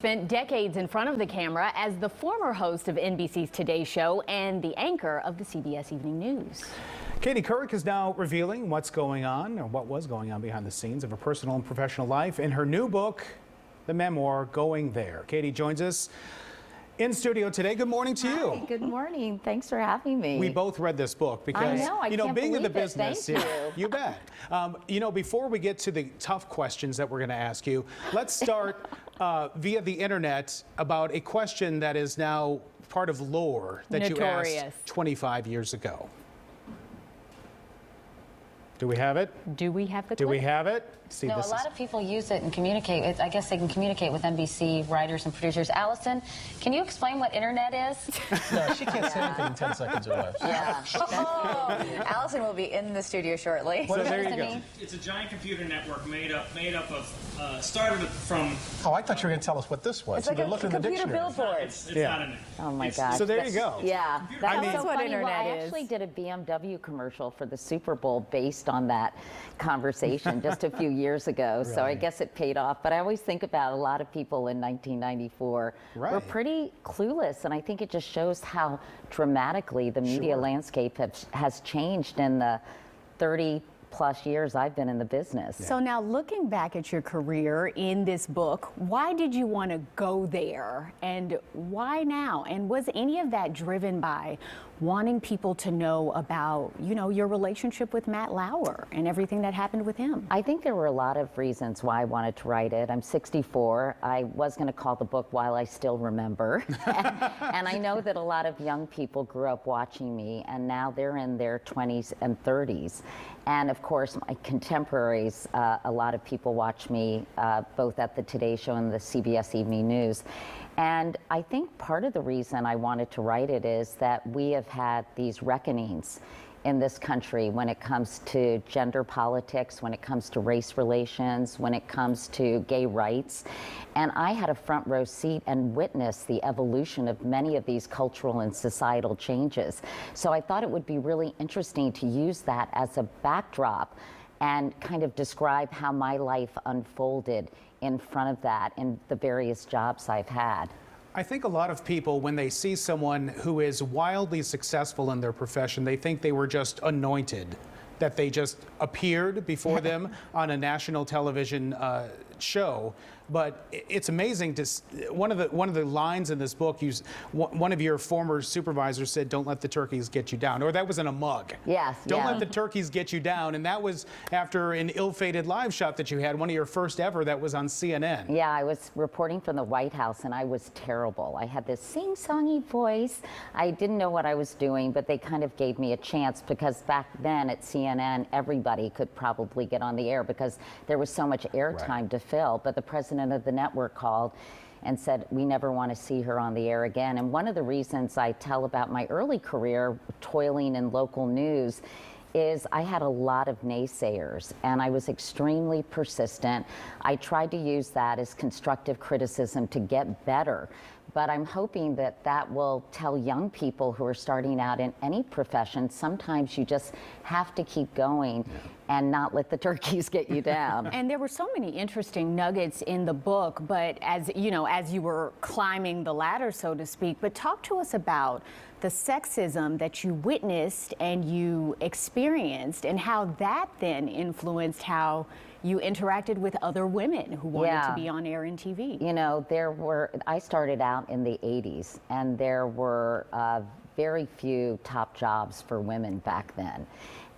Spent decades in front of the camera as the former host of NBC's Today Show and the anchor of the CBS Evening News. Katie Couric is now revealing what's going on, or what was going on behind the scenes of her personal and professional life in her new book, the memoir, Going There. Katie joins us in studio today. Good morning to you. Hi, good morning. Thanks for having me. We both read this book because, I can't being in the believe it. business, Thank you bet. Before we get to the tough questions that we're going to ask you, let's start via the internet about a question that is now part of lore that you asked 25 years ago. Do we have it? Do we have the clip? Do we have it? See, no, a lot of people use it and communicate. I guess they can communicate with NBC writers and producers. Allison, can you explain what internet is? No, she can't say anything in 10 seconds or less. Yeah. Allison will be in the studio shortly. So there you go. It's a giant computer network made up of started from. Oh, I thought you were going to tell us what this was. It's like a computer billboard. It's not in it. Oh my gosh. So there you go. Yeah. That's so what funny. internet I is. actually did a BMW commercial for the Super Bowl based on that conversation just a few years ago. So I guess it paid off. But I always think about a lot of people in 1994 were pretty clueless. And I think it just shows how dramatically the media landscape has changed in the 30+ years I've been in the business. So now looking back at your career in this book, why did you want to go there and why now? And was any of that driven by wanting people to know about, your relationship with Matt Lauer and everything that happened with him? I think there were a lot of reasons why I wanted to write it. I'm 64. I was going to call the book While I Still Remember. And I know that a lot of young people grew up watching me, and now they're in their 20s and 30s. And of course, my contemporaries, a lot of people watch me both at the Today Show and the CBS Evening News. And I think part of the reason I wanted to write it is that we have had these reckonings in this country when it comes to gender politics, when it comes to race relations, when it comes to gay rights. And I had a front row seat and witnessed the evolution of many of these cultural and societal changes. So I thought it would be really interesting to use that as a backdrop and kind of describe how my life unfolded in front of that in the various jobs I've had. I think a lot of people, when they see someone who is wildly successful in their profession, they think they were just anointed, that they just appeared before them on a national television show. But it's amazing to one of the lines in this book. One of your former supervisors said, "Don't let the turkeys get you down," or that was in a mug. Yes. Don't let the turkeys get you down, and that was after an ill-fated live shot that you had, one of your first ever, that was on CNN. Yeah, I was reporting from the White House, and I was terrible. I had this sing-songy voice. I didn't know what I was doing, but they kind of gave me a chance because back then at CNN, everybody could probably get on the air because there was so much airtime to fill. But the president of the network called and said, "We never want to see her on the air again." And one of the reasons I tell about my early career toiling in local news is I had a lot of naysayers and I was extremely persistent. I tried to use that as constructive criticism to get better. But I'm hoping that that will tell young people who are starting out in any profession, sometimes you just have to keep going and not let the turkeys get you down. And there were so many interesting nuggets in the book, but as you were climbing the ladder, so to speak, but talk to us about the sexism that you witnessed and you experienced and how that then influenced how you interacted with other women who wanted to be on air and TV. I started out in the 80s and there were very few top jobs for women back then.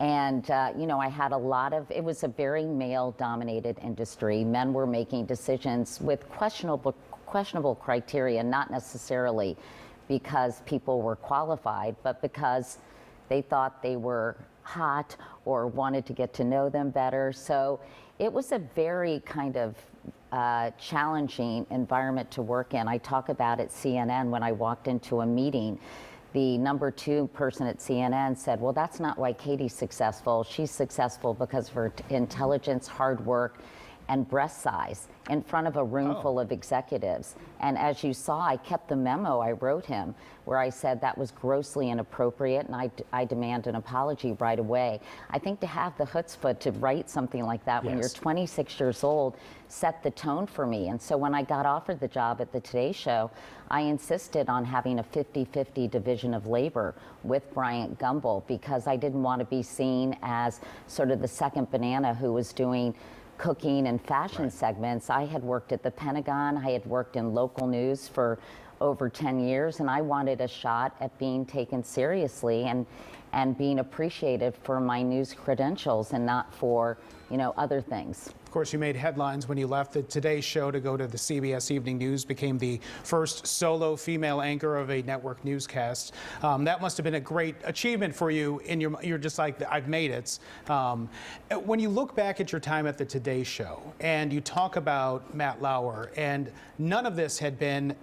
And, I had a lot of, it was a very male-dominated industry. Men were making decisions with questionable criteria, not necessarily because people were qualified, but because they thought they were hot or wanted to get to know them better. So it was a very kind of challenging environment to work in. I talk about at CNN when I walked into a meeting. The number 2 person at CNN said, "Well, that's not why Katie's successful. She's successful because of her intelligence, hard work, and breast size in front of a room full of executives. And as you saw, I kept the memo I wrote him where I said that was grossly inappropriate, and I demand an apology right away. I think to have the chutzpah to write something like that when you're 26 years old set the tone for me. And so when I got offered the job at the Today Show, I insisted on having a 50-50 division of labor with Bryant Gumbel because I didn't want to be seen as sort of the second banana who was doing cooking and fashion segments. I had worked at the Pentagon, I had worked in local news for over 10 years, and I wanted a shot at being taken seriously and being appreciated for my news credentials and not for, you know, other things. Of course, you made headlines when you left the Today Show to go to the CBS Evening News, became the first solo female anchor of a network newscast. That must have been a great achievement for you. You're just like, I've made it. When you look back at your time at the Today Show and you talk about Matt Lauer, and none of this had been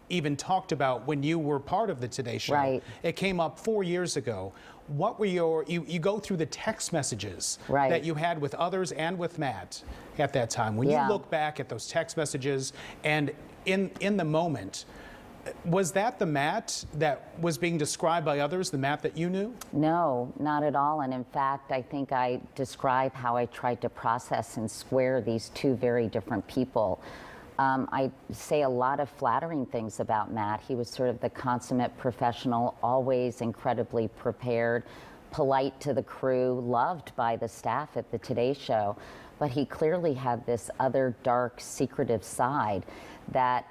even talked about when you were part of the Today Show. Right. It came up 4 years ago. What were you go through the text messages that you had with others and with Matt at that time. When you look back at those text messages and in the moment, was that the Matt that was being described by others, the Matt that you knew? No, not at all. And in fact, I think I describe how I tried to process and square these two very different people. I say a lot of flattering things about Matt. He was sort of the consummate professional, always incredibly prepared, polite to the crew, loved by the staff at the Today Show. But he clearly had this other dark, secretive side that,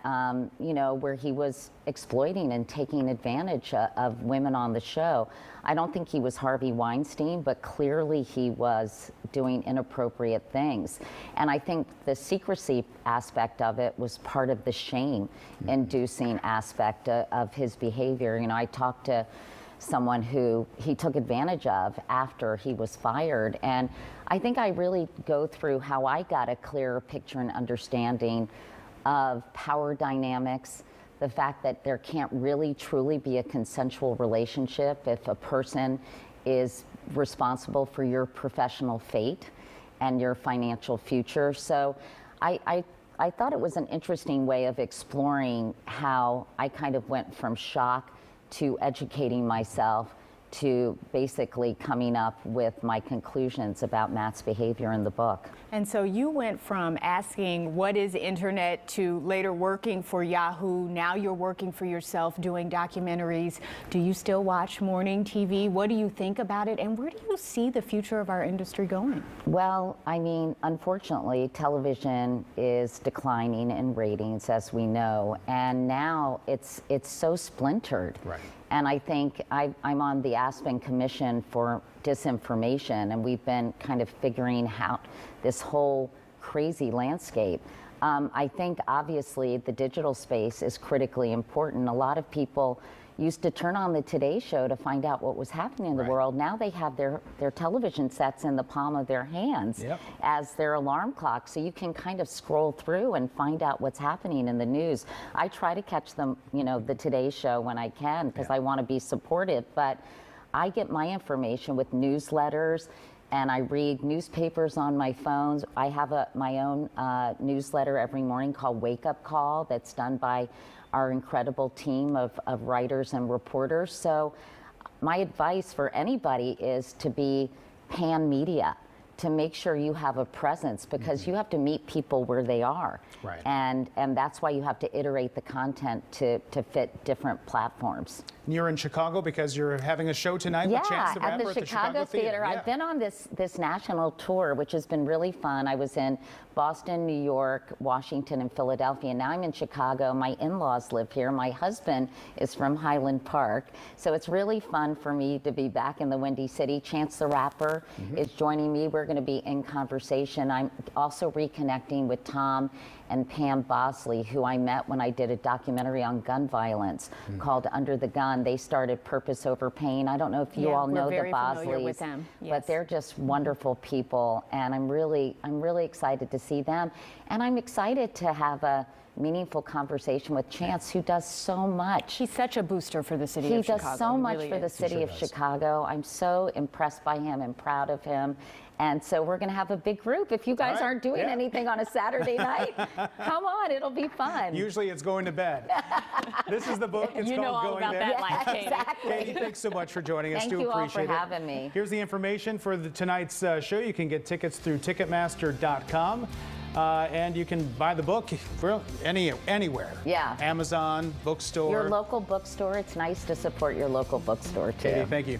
you know, where he was exploiting and taking advantage of women on the show. I don't think he was Harvey Weinstein, but clearly he was doing inappropriate things. And I think the secrecy aspect of it was part of the shame-inducing aspect of his behavior. You know, I talked to someone who he took advantage of after he was fired. And I think I really go through how I got a clearer picture and understanding of power dynamics, the fact that there can't really truly be a consensual relationship if a person is responsible for your professional fate and your financial future. So I thought it was an interesting way of exploring how I kind of went from shock to educating myself to basically coming up with my conclusions about Matt's behavior in the book. And so you went from asking what is internet to later working for Yahoo. Now you're working for yourself doing documentaries. Do you still watch morning TV? What do you think about it? And where do you see the future of our industry going? Well, I mean, unfortunately, television is declining in ratings, as we know. And now it's so splintered. Right. And I think I'm on the Aspen Commission for Disinformation, and we've been kind of figuring out this whole crazy landscape. I think obviously the digital space is critically important. A lot of people used to turn on the Today Show to find out what was happening in the world. Now they have their television sets in the palm of their hands as their alarm clock, so you can kind of scroll through and find out what's happening in the news. I try to catch them, you know, the Today Show when I can because I want to be supportive, but I get my information with newsletters and I read newspapers on my phones. I have my own newsletter every morning called Wake Up Call that's done by our incredible team of writers and reporters. So my advice for anybody is to be pan media, to make sure you have a presence because you have to meet people where they are. Right. And that's why you have to iterate the content to fit different platforms. You're in Chicago because you're having a show tonight with Chance the Rapper at the Chicago Theater. I've been on this national tour, which has been really fun. I was in Boston, New York, Washington, and Philadelphia. Now I'm in Chicago. My in-laws live here. My husband is from Highland Park. So it's really fun for me to be back in the Windy City. Chance the Rapper is joining me. We're going to be in conversation. I'm also reconnecting with Tom and Pam Bosley, who I met when I did a documentary on gun violence called Under the Gun. They started Purpose Over Pain. I don't know if you all know the Bosleys, with them. but they're just wonderful people, and I'm really excited to see them. And I'm excited to have a meaningful conversation with Chance, who does so much. He's such a booster for the city He of does Chicago. so He much really for the is. city of Chicago. I'm so impressed by him and proud of him. And so we're going to have a big group. If you guys right. aren't doing Yeah. anything on a Saturday night, come on, it'll be fun. Usually it's going to bed. This is the book. It's You called know all Going about There. that life, Katie. Exactly. Katie, thanks so much for joining us. Thank Do you all for appreciate it. having me. Here's the information for tonight's show. You can get tickets through Ticketmaster.com. And you can buy the book anywhere. Yeah. Amazon, bookstore. Your local bookstore. It's nice to support your local bookstore, too. Katie, thank you.